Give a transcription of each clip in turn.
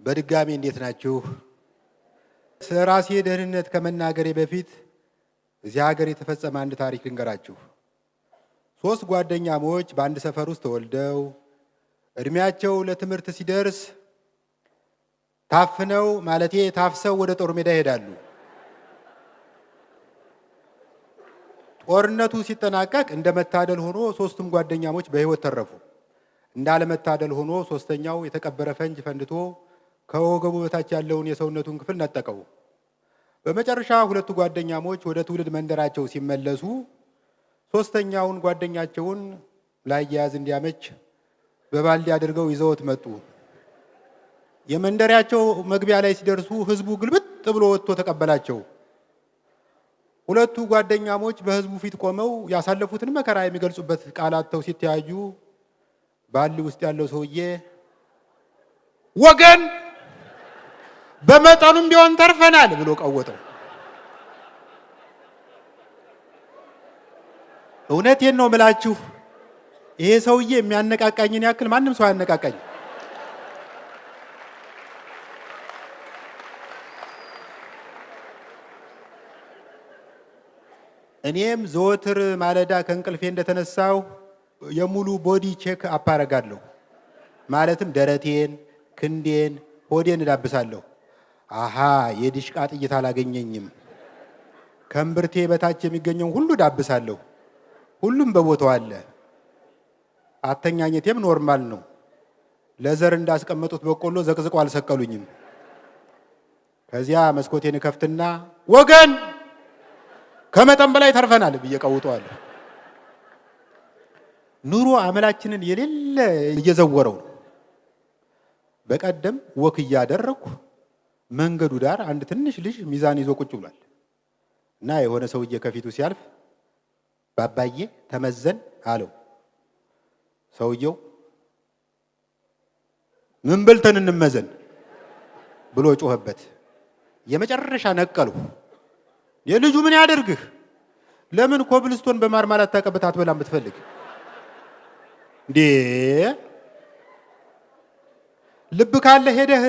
በድጋሚ እንዴት ናችሁ? ስለራሴ ደህንነት ከመናገሬ በፊት እዚህ ሀገር የተፈጸመ አንድ ታሪክ ልንገራችሁ። 3 ጓደኛሞች በአንድ ሰፈር ውስጥ ተወልደው እድሜያቸው ለትምህርት ሲደርስ ታፍሰው ወደ ጦር ሜዳ ይሄዳሉ። ጦርነቱ ሲጠናቀቅ እንደመታደል ሆኖ 3ቱም ጓደኛሞች በህይወት ተረፉ። እንዳለመታደል ሆኖ 3ኛው የተቀበረ ፈንጅ ፈንድቶ ከወገቡ በታች ያለውን የሰውነቱን ክፍል ነጠቀው። በመጨረሻ 2ቱ ጓደኛሞች ወደ ትውልድ መንደራቸው ሲመለሱ 3ኛውን ጓደኛቸውን ላያያዝ እንዲያመች በባልዲ አድርገው ይዘውት መጡ። የመንደሪያቸው መግቢያ ላይ ሲደርሱ ህዝቡ ግልብጥ ብሎ ወጥቶ ተቀበላቸው። 2ቱ ጓደኛሞች በህዝቡ ፊት ቆመው ያሳለፉትን መከራ የሚገልጹበት ቃላተው ሲተያዩ ባሊ ውስጥ ያለው ሰውዬ ወገን በመጠኑም ቢሆን ተርፈናል ብሎ ቀወጠው። እውነቴን ነው ምላችሁ፣ ይሄ ሰውዬ የሚያነቃቃኝን ያክል ማንም ሰው አያነቃቃኝ። እኔም ዘወትር ማለዳ ከእንቅልፌ እንደተነሳው የሙሉ ቦዲ ቼክ አፕ አደርጋለሁ። ማለትም ደረቴን፣ ክንዴን፣ ሆዴን እዳብሳለሁ። አሃ የዲሽቃ ጥይት አላገኘኝም። ከእምብርቴ በታች የሚገኘውን ሁሉ ዳብሳለሁ። ሁሉም በቦታው አለ። አተኛኘቴም ኖርማል ነው። ለዘር እንዳስቀመጡት በቆሎ ዘቅዝቆ አልሰቀሉኝም። ከዚያ መስኮቴን ከፍትና ወገን ከመጠን በላይ ተርፈናል ብዬ ቀውጠዋለሁ። ኑሮ አመላችንን የሌለ እየዘወረው ነው። በቀደም ወክ እያደረኩ መንገዱ ዳር አንድ ትንሽ ልጅ ሚዛን ይዞ ቁጭ ብሏል እና የሆነ ሰውዬ ከፊቱ ሲያልፍ ባባዬ ተመዘን አለው። ሰውየው ምን በልተን እንመዘን ብሎ ጮኸበት። የመጨረሻ ነቀሉ። የልጁ ምን ያደርግህ? ለምን ኮብልስቶን በማርማላት ታቀበት አትበላም ብትፈልግ እንዴ? ልብ ካለ ሄደህ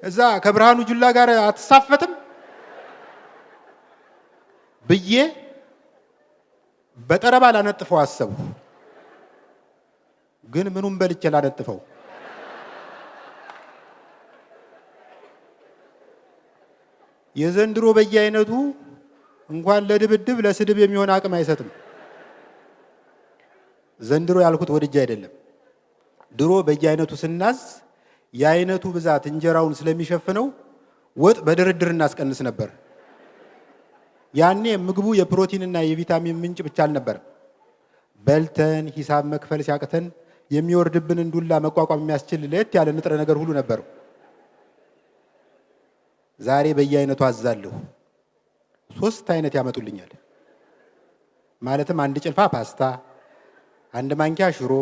እዛ ከብርሃኑ ጁላ ጋር አትሳፈትም ብዬ በጠረባ ላነጥፈው አሰብኩ። ግን ምኑን በልቼ ላነጥፈው? የዘንድሮ በየአይነቱ እንኳን ለድብድብ ለስድብ የሚሆን አቅም አይሰጥም። ዘንድሮ ያልኩት ወድጄ አይደለም። ድሮ በየአይነቱ ስናዝ የአይነቱ ብዛት እንጀራውን ስለሚሸፍነው ወጥ በድርድር እናስቀንስ ነበር። ያኔ ምግቡ የፕሮቲንና የቪታሚን ምንጭ ብቻ አልነበረም። በልተን ሂሳብ መክፈል ሲያቅተን የሚወርድብንን ዱላ መቋቋም የሚያስችል ለየት ያለ ንጥረ ነገር ሁሉ ነበረው። ዛሬ በየአይነቱ አዛለሁ። 3 አይነት ያመጡልኛል። ማለትም 1 ጭልፋ ፓስታ፣ 1 ማንኪያ ሽሮ፣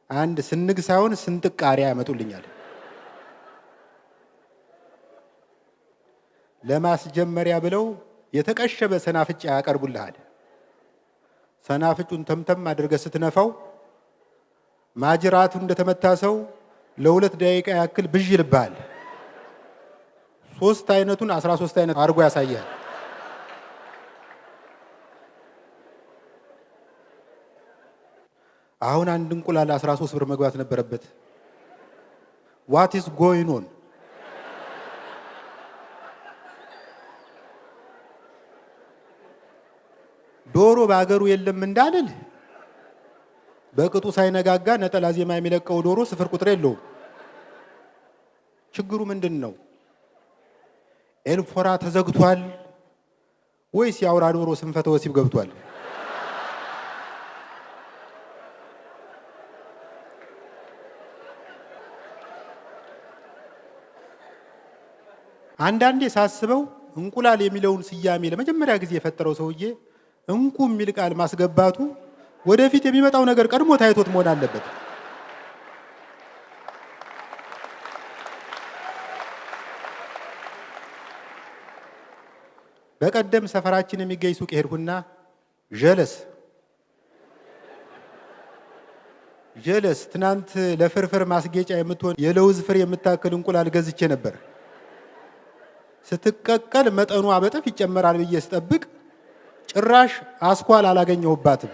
1 ስንግ ሳይሆን ስንጥቅ ቃሪያ ያመጡልኛል። ለማስጀመሪያ ብለው የተቀሸበ ሰናፍጭ ያቀርቡልሃል። ሰናፍጩን ተምተም አድርገህ ስትነፋው ማጅራቱ እንደተመታ ሰው ለ2 ደቂቃ ያክል ብዥ ይልብሃል። 3 አይነቱን 13 አይነት አድርጎ ያሳያል። አሁን 1 እንቁላል 13 ብር መግባት ነበረበት። ዋት ኢዝ ጎይንግ ኦን? ዶሮ በአገሩ የለም እንዳልል በቅጡ ሳይነጋጋ ነጠላ ዜማ የሚለቀው ዶሮ 0 ቁጥር የለውም። ችግሩ ምንድን ነው? ኤልፎራ ተዘግቷል ወይስ የአውራ ዶሮ ስንፈተ ወሲብ ገብቷል? አንዳንዴ ሳስበው እንቁላል የሚለውን ስያሜ ለመጀመሪያ ጊዜ የፈጠረው ሰውዬ እንቁ የሚል ቃል ማስገባቱ ወደፊት የሚመጣው ነገር ቀድሞ ታይቶት መሆን አለበት። በቀደም ሰፈራችን የሚገኝ ሱቅ ሄድኩና ጀለስ ጀለስ ትናንት ለፍርፍር ማስጌጫ የምትሆን የለውዝ ፍሬ የምታክል እንቁላል ገዝቼ ነበር። ስትቀቀል መጠኗ በጥፍ ይጨመራል ብዬ ስጠብቅ ጭራሽ አስኳል አላገኘሁባትም።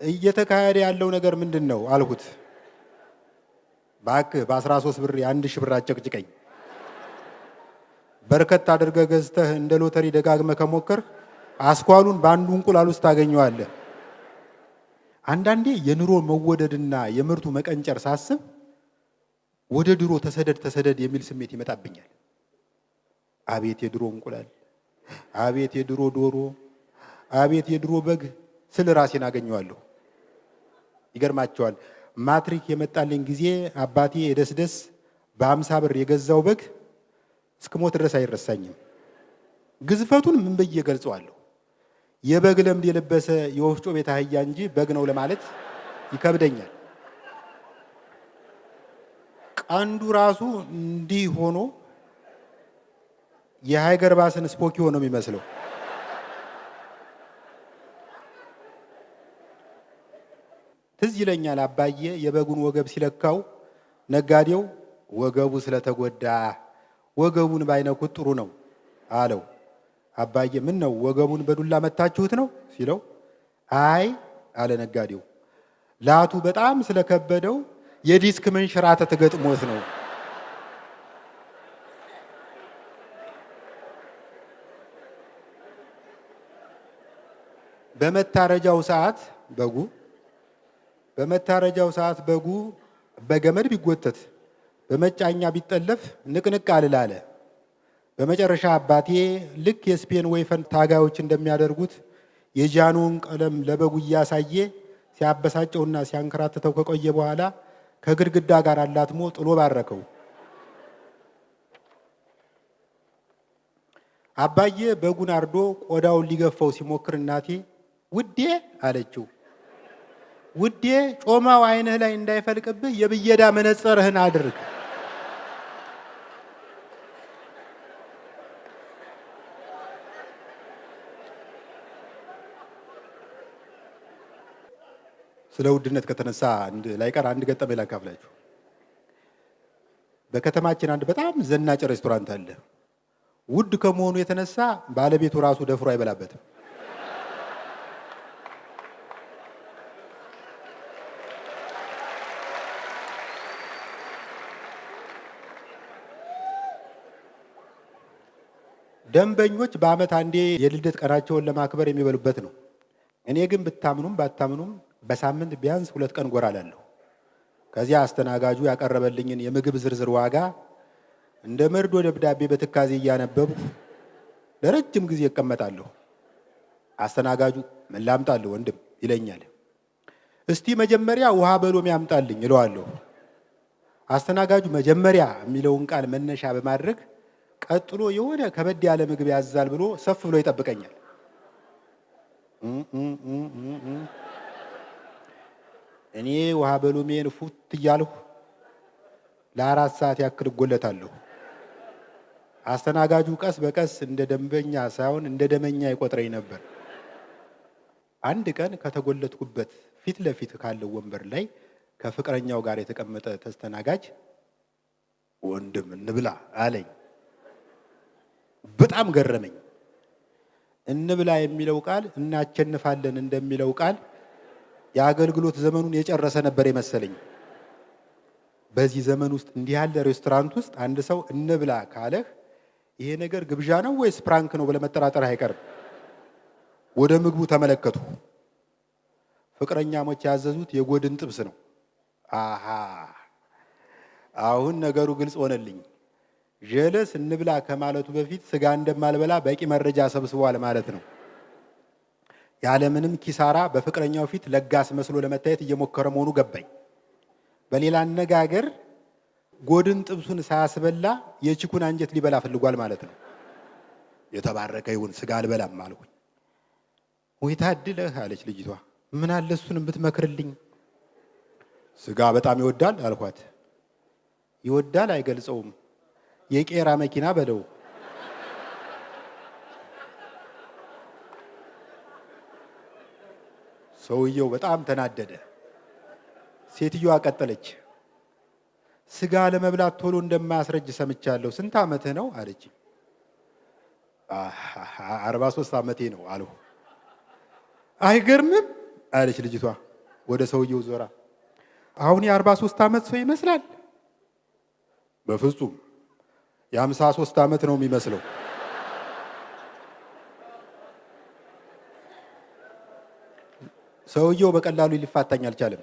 እየተካሄደ ያለው ነገር ምንድን ነው አልሁት። ባክህ በ13 ብር የአንድ ሺህ ብር አጨቅጭቀኝ። በርከት አድርገህ ገዝተህ እንደ ሎተሪ ደጋግመህ ከሞከር አስኳሉን በአንዱ እንቁላል ውስጥ ታገኘዋለህ። አንዳንዴ የኑሮ መወደድና የምርቱ መቀንጨር ሳስብ ወደ ድሮ ተሰደድ የሚል ስሜት ይመጣብኛል። አቤት የድሮ እንቁላል፣ አቤት የድሮ ዶሮ፣ አቤት የድሮ በግ ስል ራሴን አገኘዋለሁ። ይገርማቸዋል። ማትሪክ የመጣልኝ ጊዜ አባቴ የደስደስ በ50 ብር የገዛው በግ እስክሞት ድረስ አይረሳኝም። ግዝፈቱን ምን ብዬ ገልጸዋለሁ? የበግ ለምድ የለበሰ የወፍጮ ቤት አህያ እንጂ በግ ነው ለማለት ይከብደኛል። ቀንዱ ራሱ እንዲህ ሆኖ የሃይገር ባስን ስፖኪዮ ነው የሚመስለው። ትዝ ይለኛል አባዬ የበጉን ወገብ ሲለካው ነጋዴው ወገቡ ስለተጎዳ ወገቡን ባይነኩት ጥሩ ነው አለው። አባዬ ምን ነው ወገቡን በዱላ መታችሁት ነው ሲለው፣ አይ አለ ነጋዴው፣ ላቱ በጣም ስለከበደው የዲስክ መንሸራተት ገጥሞት ነው። በመታረጃው ሰዓት በጉ በገመድ ቢጎተት በመጫኛ ቢጠለፍ ንቅንቅ አልላለ። በመጨረሻ አባቴ ልክ የስፔን ወይፈን ታጋዮች እንደሚያደርጉት የጃኑን ቀለም ለበጉ እያሳየ ሲያበሳጨውና ሲያንከራትተው ከቆየ በኋላ ከግድግዳ ጋር አላትሞ ጥሎ ባረከው። አባዬ በጉን አርዶ ቆዳውን ሊገፋው ሲሞክር እናቴ ውዴ አለችው። ውዴ ጮማው ዓይንህ ላይ እንዳይፈልቅብህ የብየዳ መነጽርህን አድርግ። ስለ ውድነት ከተነሳ ላይቀር አንድ ገጠመኝ ላካፍላችሁ። በከተማችን አንድ በጣም ዘናጭ ሬስቶራንት አለ። ውድ ከመሆኑ የተነሳ ባለቤቱ ራሱ ደፍሮ አይበላበትም። ደንበኞች በዓመት አንዴ የልደት ቀናቸውን ለማክበር የሚበሉበት ነው። እኔ ግን ብታምኑም ባታምኑም በሳምንት ቢያንስ 2 ቀን ጎራ እላለሁ። ከዚያ አስተናጋጁ ያቀረበልኝን የምግብ ዝርዝር ዋጋ እንደ መርዶ ደብዳቤ በትካዜ እያነበብኩ ለረጅም ጊዜ እቀመጣለሁ። አስተናጋጁ ምን ላምጣልህ ወንድም ይለኛል። እስቲ መጀመሪያ ውሃ በሎሚ ያምጣልኝ እለዋለሁ። አስተናጋጁ መጀመሪያ የሚለውን ቃል መነሻ በማድረግ ቀጥሎ የሆነ ከበድ ያለ ምግብ ያዛል ብሎ ሰፍ ብሎ ይጠብቀኛል። እኔ ውሃ በሎሜን ፉት እያልሁ ለ4 ሰዓት ያክል እጎለታለሁ። አስተናጋጁ ቀስ በቀስ እንደ ደንበኛ ሳይሆን እንደ ደመኛ ይቆጥረኝ ነበር። አንድ ቀን ከተጎለትኩበት ፊት ለፊት ካለው ወንበር ላይ ከፍቅረኛው ጋር የተቀመጠ ተስተናጋጅ ወንድም እንብላ አለኝ። በጣም ገረመኝ። እንብላ የሚለው ቃል እናቸንፋለን እንደሚለው ቃል የአገልግሎት ዘመኑን የጨረሰ ነበር የመሰለኝ። በዚህ ዘመን ውስጥ እንዲህ ያለ ሬስቶራንት ውስጥ አንድ ሰው እንብላ ካለህ ይሄ ነገር ግብዣ ነው ወይስ ፕራንክ ነው ብለህ መጠራጠር አይቀርም። ወደ ምግቡ ተመለከቱ። ፍቅረኛሞች ያዘዙት የጎድን ጥብስ ነው። አሃ አሁን ነገሩ ግልጽ ሆነልኝ። ጀለስ እንብላ ከማለቱ በፊት ስጋ እንደማልበላ በቂ መረጃ ሰብስቧል ማለት ነው። ያለምንም ኪሳራ በፍቅረኛው ፊት ለጋስ መስሎ ለመታየት እየሞከረ መሆኑ ገባኝ። በሌላ አነጋገር ጎድን ጥብሱን ሳያስበላ የቺኩን አንጀት ሊበላ ፈልጓል ማለት ነው። የተባረከ ይሁን ስጋ አልበላም አልኩኝ። ወይ ታድለህ አለች ልጅቷ። ምን አለ እሱን ብትመክርልኝ። ስጋ በጣም ይወዳል አልኳት። ይወዳል አይገልጸውም፣ የቄራ መኪና በለው። ሰውየው በጣም ተናደደ። ሴትዮዋ ቀጠለች። ስጋ ለመብላት ቶሎ እንደማያስረጅ ሰምቻለሁ። ስንት ዓመትህ ነው አለች። 43 ዓመቴ ነው አልሁ። አይገርምም አለች ልጅቷ ወደ ሰውየው ዞራ። አሁን የ43 ዓመት ሰው ይመስላል? በፍጹም የ53 ዓመት ነው የሚመስለው። ሰውየው በቀላሉ ሊፋታኝ አልቻለም።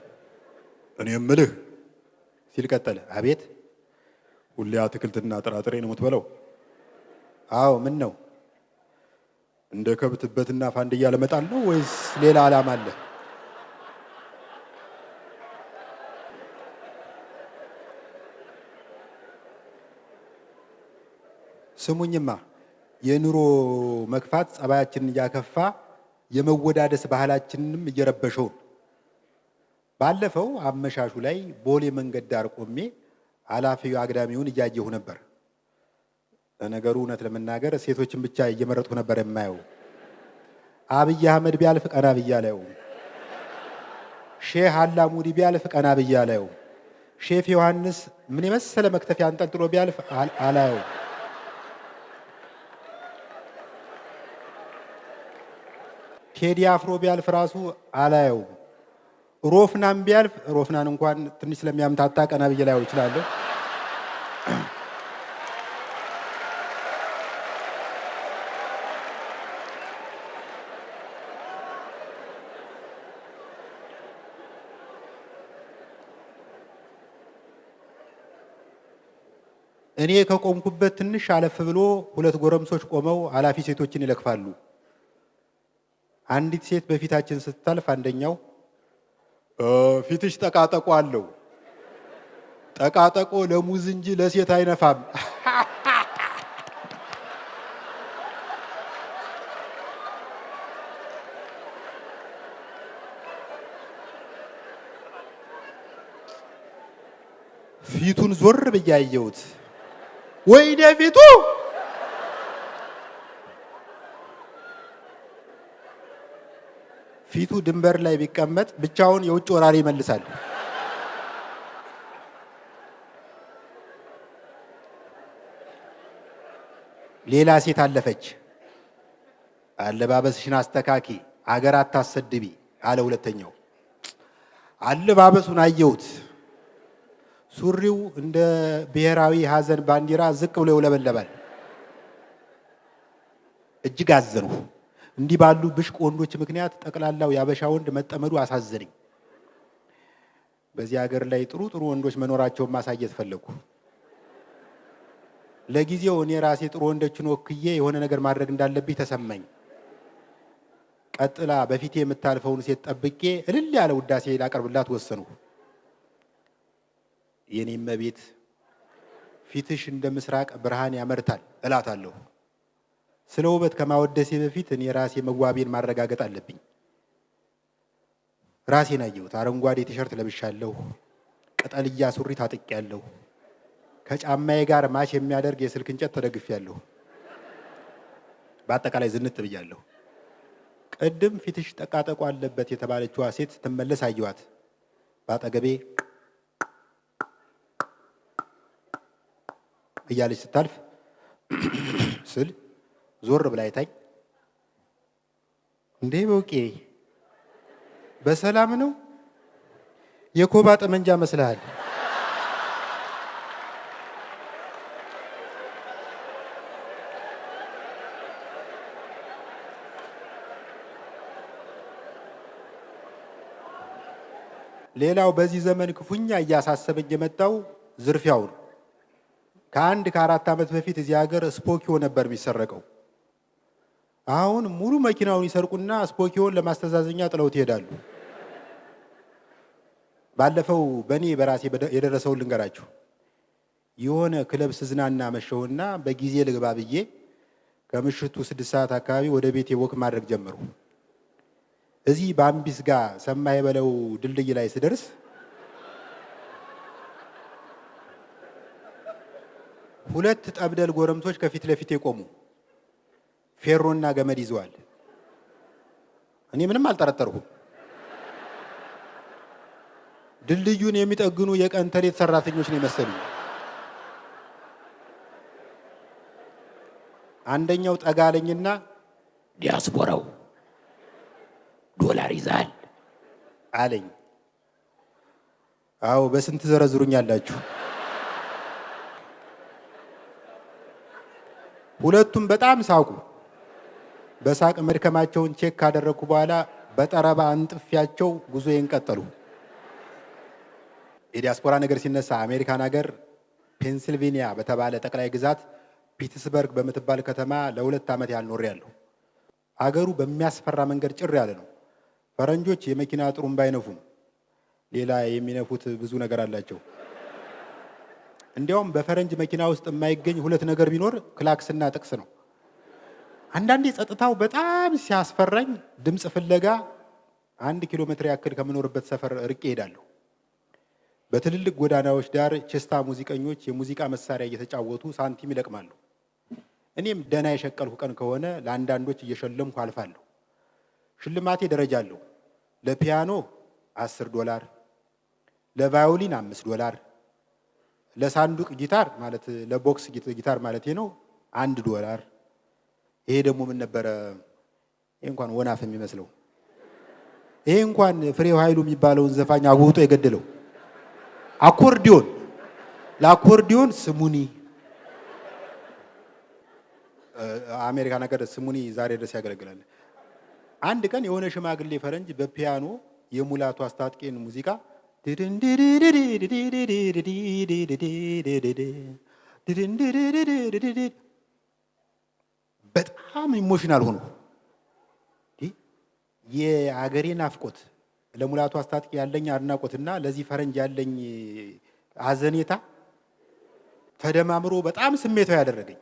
እኔ የምልህ ሲል ቀጠለ። አቤት። ሁሌ አትክልትና ጥራጥሬ ነው የምትበለው? አዎ። ምን ነው? እንደ ከብትበትና ፋንድያ ለመጣል ነው ወይስ ሌላ ዓላማ አለ? ስሙኝማ፣ የኑሮ መክፋት ጸባያችንን እያከፋ የመወዳደስ ባህላችንንም እየረበሸው። ባለፈው አመሻሹ ላይ ቦሌ መንገድ ዳር ቆሜ አላፊው አግዳሚውን እያየሁ ነበር። ለነገሩ እውነት ለመናገር ሴቶችን ብቻ እየመረጥኩ ነበር የማየው። አብይ አህመድ ቢያልፍ ቀና ብዬ አላየውም። ሼህ አላሙዲ ቢያልፍ ቀና ብዬ አላየውም። ሼፍ ዮሐንስ ምን የመሰለ መክተፊያ አንጠልጥሎ ቢያልፍ አላየውም። ቴዲ አፍሮ ቢያልፍ ራሱ አላየውም። ሮፍናን ቢያልፍ ሮፍናን እንኳን ትንሽ ስለሚያምታታ ቀና ብዬ ላየው እችላለሁ። እኔ ከቆምኩበት ትንሽ አለፍ ብሎ ሁለት ጎረምሶች ቆመው አላፊ ሴቶችን ይለክፋሉ። አንዲት ሴት በፊታችን ስታልፍ አንደኛው ፊትሽ ጠቃጠቆ አለው። ጠቃጠቆ ለሙዝ እንጂ ለሴት አይነፋም። ፊቱን ዞር ብዬ አየሁት። ወይኔ ፊቱ! ፊቱ ድንበር ላይ ቢቀመጥ ብቻውን የውጭ ወራሪ ይመልሳል። ሌላ ሴት አለፈች። አለባበስሽን አስተካኪ፣ አገር አታሰድቢ አለ ሁለተኛው። አለባበሱን አየሁት። ሱሪው እንደ ብሔራዊ ሀዘን ባንዲራ ዝቅ ብሎ ይውለበለባል። እጅግ አዘንሁ። እንዲህ ባሉ ብሽቅ ወንዶች ምክንያት ጠቅላላው ያበሻ ወንድ መጠመዱ አሳዘነኝ። በዚህ ሀገር ላይ ጥሩ ጥሩ ወንዶች መኖራቸውን ማሳየት ፈለጉ። ለጊዜው እኔ ራሴ ጥሩ ወንዶችን ወክዬ የሆነ ነገር ማድረግ እንዳለብኝ ተሰማኝ። ቀጥላ በፊቴ የምታልፈውን ሴት ጠብቄ እልል ያለ ውዳሴ ላቀርብላት ወሰንሁ። የኔ እመቤት ፊትሽ እንደ ምስራቅ ብርሃን ያመርታል እላታለሁ። ስለ ውበት ከማወደሴ በፊት እኔ ራሴ መዋቤን ማረጋገጥ አለብኝ። ራሴን አየሁት። አረንጓዴ ቲሸርት ለብሻለሁ። ቅጠልያ ሱሪ ታጥቄያለሁ። ከጫማዬ ጋር ማች የሚያደርግ የስልክ እንጨት ተደግፌያለሁ። በአጠቃላይ ዝንጥ ብያለሁ። ቅድም ፊትሽ ጠቃጠቆ አለበት የተባለችዋ ሴት ስትመለስ አየኋት። በአጠገቤ እያለች ስታልፍ ስል ዞር ብላ አይታኝ፣ እንዴ በውቄ በሰላም ነው? የኮባ ጠመንጃ መስልሃል። ሌላው በዚህ ዘመን ክፉኛ እያሳሰበኝ የመጣው ዝርፊያው ነው። ከ4 ዓመት በፊት እዚህ ሀገር ስፖኪዮ ነበር የሚሰረቀው። አሁን ሙሉ መኪናውን ይሰርቁና ስፖኪዮን ለማስተዛዘኛ ጥለውት ይሄዳሉ። ባለፈው በእኔ በራሴ የደረሰውን ልንገራችሁ። የሆነ ክለብ ስዝናና መሸውና በጊዜ ልግባ ብዬ ከምሽቱ 6 ሰዓት አካባቢ ወደ ቤቴ ወክ ማድረግ ጀመሩ። እዚህ በአምቢስ ጋር ሰማይ በለው ድልድይ ላይ ስደርስ ሁለት ጠብደል ጎረምሶች ከፊት ለፊት የቆሙ ፌሮና ገመድ ይዘዋል። እኔ ምንም አልጠረጠርኩም። ድልድዩን የሚጠግኑ የቀን ተሌት ሰራተኞች ነው የመሰሉኝ። አንደኛው ጠጋለኝና ዲያስፖራው ዶላር ይዛል አለኝ። አዎ በስንት ዘረዝሩኛላችሁ? ሁለቱም በጣም ሳቁ። በሳቅ መድከማቸውን ቼክ ካደረኩ በኋላ በጠረባ አንጥፊያቸው ጉዞዬን ቀጠሉ። የዲያስፖራ ነገር ሲነሳ አሜሪካን ሀገር ፔንሲልቬኒያ በተባለ ጠቅላይ ግዛት ፒትስበርግ በምትባል ከተማ ለ2 ዓመት ያህል ኖሬያለሁ። አገሩ በሚያስፈራ መንገድ ጭር ያለ ነው። ፈረንጆች የመኪና ጥሩምባ አይነፉም። ሌላ የሚነፉት ብዙ ነገር አላቸው። እንዲያውም በፈረንጅ መኪና ውስጥ የማይገኝ 2 ነገር ቢኖር ክላክስና ጥቅስ ነው። አንዳንዴ ጸጥታው በጣም ሲያስፈራኝ ድምፅ ፍለጋ 1 ኪሎ ሜትር ያክል ከምኖርበት ሰፈር ርቄ እሄዳለሁ። በትልልቅ ጎዳናዎች ዳር ቸስታ ሙዚቀኞች የሙዚቃ መሳሪያ እየተጫወቱ ሳንቲም ይለቅማሉ። እኔም ደህና የሸቀልኩ ቀን ከሆነ ለአንዳንዶች እየሸለምኩ አልፋለሁ። ሽልማቴ ደረጃ አለው። ለፒያኖ $10፣ ለቫዮሊን $5፣ ለሳንዱቅ ጊታር ማለት ለቦክስ ጊታር ማለት ነው $1። ይሄ ደግሞ ምን ነበረ? ይሄ እንኳን ወናፍ የሚመስለው ይሄ እንኳን ፍሬው ኃይሉ የሚባለውን ዘፋኝ አጉብጦ የገደለው አኮርዲዮን፣ ለአኮርዲዮን ስሙኒ። አሜሪካ ነገር ስሙኒ ዛሬ ድረስ ያገለግላል። አንድ ቀን የሆነ ሽማግሌ ፈረንጅ በፒያኖ የሙላቱ አስታጥቄን ሙዚቃ በጣም ኢሞሽናል ሆኖ የአገሬ ናፍቆት ለሙላቱ አስታጥቄ ያለኝ አድናቆትና ለዚህ ፈረንጅ ያለኝ አዘኔታ ተደማምሮ በጣም ስሜታዊ ያደረገኝ።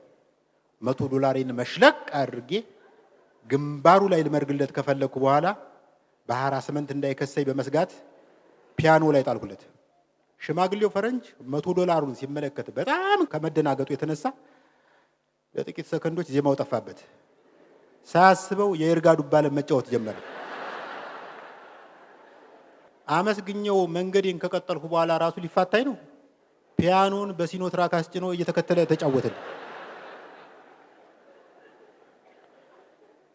$100 መሽለቅ አድርጌ ግንባሩ ላይ ልመርግለት ከፈለኩ በኋላ በሃራስመንት እንዳይከሰኝ በመስጋት ፒያኖ ላይ ጣልኩለት። ሽማግሌው ፈረንጅ $100ን ሲመለከት በጣም ከመደናገጡ የተነሳ ለጥቂት ሰከንዶች ዜማው ጠፋበት። ሳያስበው የእርጋ ዱባለን መጫወት ጀመረ። አመስግኘው መንገዴን ከቀጠልኩ በኋላ ራሱ ሊፋታኝ ነው። ፒያኖን በሲኖትራክ አስጭኖ እየተከተለ ተጫወተን።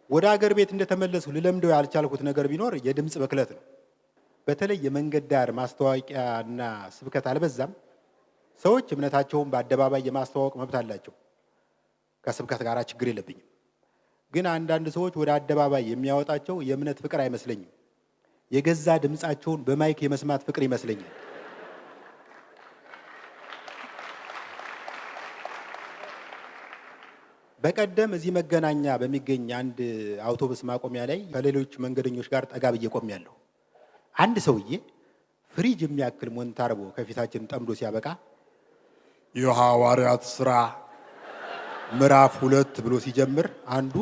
ወደ አገር ቤት እንደተመለስኩ ልለምደው ያልቻልኩት ነገር ቢኖር የድምፅ ብክለት ነው። በተለይ የመንገድ ዳር ማስተዋወቂያና ስብከት አልበዛም? ሰዎች እምነታቸውን በአደባባይ የማስተዋወቅ መብት አላቸው። ከስብከት ጋር ችግር የለብኝም። ግን አንዳንድ ሰዎች ወደ አደባባይ የሚያወጣቸው የእምነት ፍቅር አይመስለኝም። የገዛ ድምፃቸውን በማይክ የመስማት ፍቅር ይመስለኛል። በቀደም እዚህ መገናኛ በሚገኝ አንድ አውቶቡስ ማቆሚያ ላይ ከሌሎች መንገደኞች ጋር ጠጋ ብዬ ቆሜያለሁ። አንድ ሰውዬ ፍሪጅ የሚያክል ሞንታርቦ ከፊታችን ጠምዶ ሲያበቃ የሐዋርያት ሥራ ምዕራፍ 2 ብሎ ሲጀምር አንዱ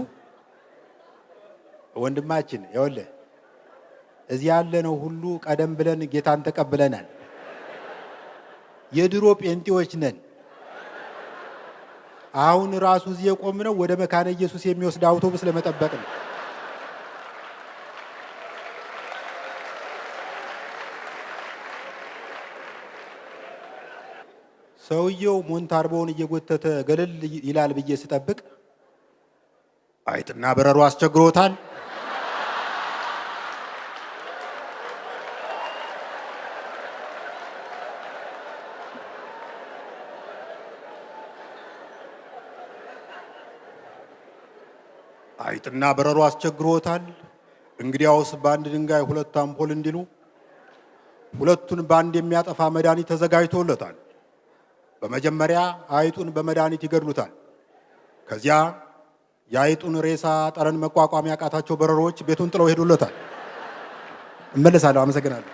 ወንድማችን ይኸውልህ እዚህ ያለነው ሁሉ ቀደም ብለን ጌታን ተቀብለናል። የድሮ ጴንጤዎች ነን። አሁን ራሱ እዚህ የቆምነው ወደ መካነ ኢየሱስ የሚወስድ አውቶቡስ ለመጠበቅ ነው። ሰውየው ሞንታርቦውን እየጎተተ ገለል ይላል ብዬ ስጠብቅ አይጥና በረሮ አስቸግሮታል። አይጥና በረሮ አስቸግሮታል። እንግዲያውስ በአንድ ድንጋይ 2 አምፖል እንዲሉ ሁለቱን በአንድ የሚያጠፋ መድኃኒት ተዘጋጅቶለታል። በመጀመሪያ አይጡን በመድኃኒት ይገድሉታል። ከዚያ የአይጡን ሬሳ ጠረን መቋቋም ያቃታቸው በረሮች ቤቱን ጥለው ሄዱለታል። እመለሳለሁ። አመሰግናለሁ።